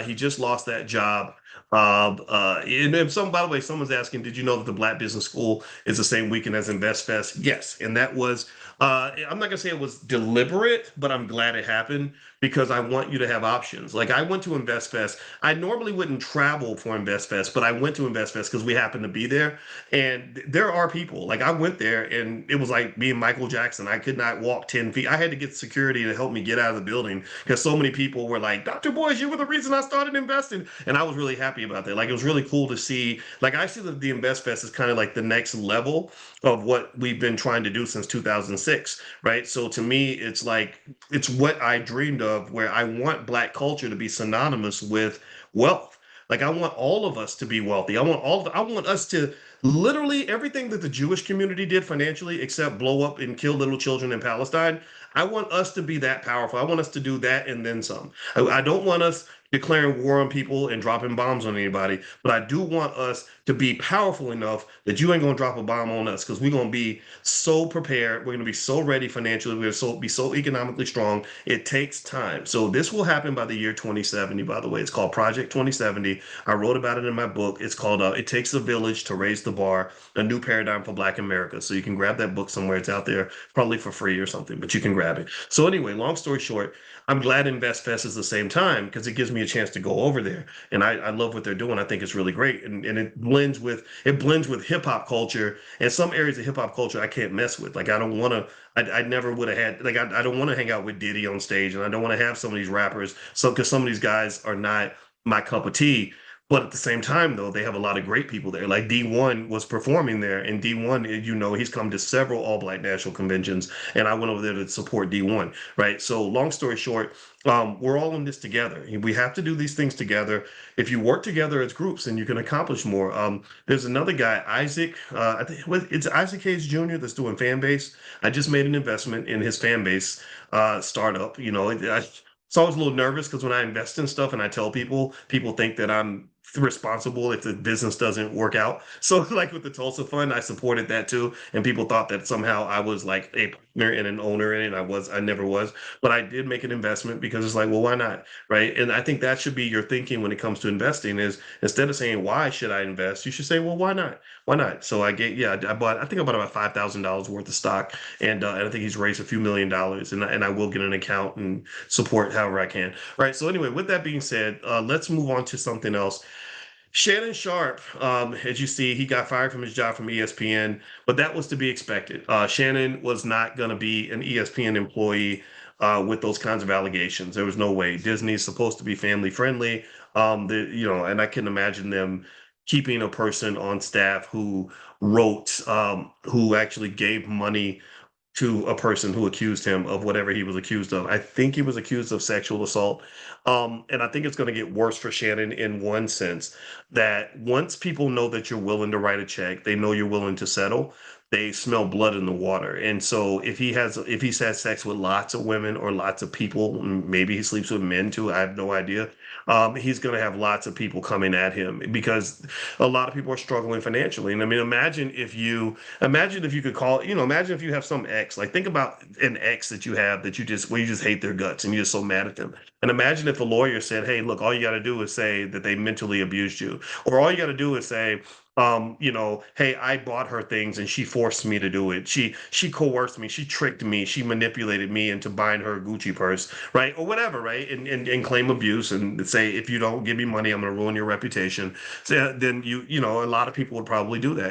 He just lost that job. And if some, by the way, someone's asking, did you know that the Black Business School is the same weekend as Invest Fest? Yes, and that was. I'm not gonna say it was deliberate, but I'm glad it happened because I want you to have options. Like I went to Invest Fest. I normally wouldn't travel for Invest Fest, but I went to Invest Fest because we happened to be there. And there are people like I went there and it was like being Michael Jackson. I could not walk 10 feet. I had to get security to help me get out of the building because so many people were like, Dr. Boys, you were the reason I started investing. And I was really happy about that. Like it was really cool to see. Like I see that the Invest Fest is kind of like the next level of what we've been trying to do since 2006, right? So to me, it's like it's what I dreamed of, where I want Black culture to be synonymous with wealth. Like I want all of us to be wealthy. I want us to literally everything that the Jewish community did financially, except blow up and kill little children in Palestine. I want us to be that powerful. I want us to do that and then some. I don't want us declaring war on people and dropping bombs on anybody, but I do want us to be powerful enough that you ain't gonna drop a bomb on us because we're gonna be so prepared. We're gonna be so ready financially. We're gonna be so economically strong. It takes time. So this will happen by the year 2070. By the way, it's called Project 2070. I wrote about it in my book. It's called "It Takes a Village to Raise the Bar: A New Paradigm for Black America." So you can grab that book somewhere. It's out there, probably for free or something, but you can grab it. So anyway, long story short, I'm glad InvestFest is the same time because it gives me a chance to go over there, and I love what they're doing. I think it's really great, and it blends with hip hop culture and some areas of hip hop culture I can't mess with. Like I don't want to. I never would have had like I don't want to hang out with Diddy on stage, and I don't want to have some of these rappers. So because some of these guys are not my cup of tea. But at the same time, though, they have a lot of great people there. Like D1 was performing there, and D1, he's come to several all black national conventions, and I went over there to support D1, right? So, long story short, we're all in this together. We have to do these things together. If you work together as groups, then you can accomplish more. There's another guy, Isaac. I think it's Isaac Hayes Jr. that's doing fan base. I just made an investment in his fan base startup. So I was a little nervous because when I invest in stuff and I tell people, people think that I'm responsible if the business doesn't work out. So like with the Tulsa Fund, I supported that too, and people thought that somehow I was like a partner and an owner in it. I never was, but I did make an investment because it's like, well, why not, right? And I think that should be your thinking when it comes to investing is instead of saying why should I invest, you should say, well, why not? Why not? So I think I bought about $5,000 worth of stock, and I think he's raised a few $1 million, and I will get an account and support however I can. Right. So anyway, with that being said, let's move on to something else. Shannon Sharpe, as you see, he got fired from his job from ESPN, but that was to be expected. Shannon was not going to be an ESPN employee with those kinds of allegations. There was no way. Disney's supposed to be family friendly. And I can imagine them keeping a person on staff who actually gave money to a person who accused him of whatever he was accused of. I think he was accused of sexual assault. And I think it's going to get worse for Shannon in one sense that once people know that you're willing to write a check, they know you're willing to settle. They smell blood in the water. And so if he's had sex with lots of women or lots of people, maybe he sleeps with men too. I have no idea. He's going to have lots of people coming at him because a lot of people are struggling financially. And I mean, imagine if you could call, imagine if you have some ex, like think about an ex that you have that where you just hate their guts and you're just so mad at them. And imagine if a lawyer said, hey, look, all you got to do is say that they mentally abused you. Or all you got to do is say, hey, I bought her things and she forced me to do it. She coerced me, she tricked me, she manipulated me into buying her a Gucci purse, right? Or whatever, right? And claim abuse and say, if you don't give me money, I'm gonna ruin your reputation. So then a lot of people would probably do that.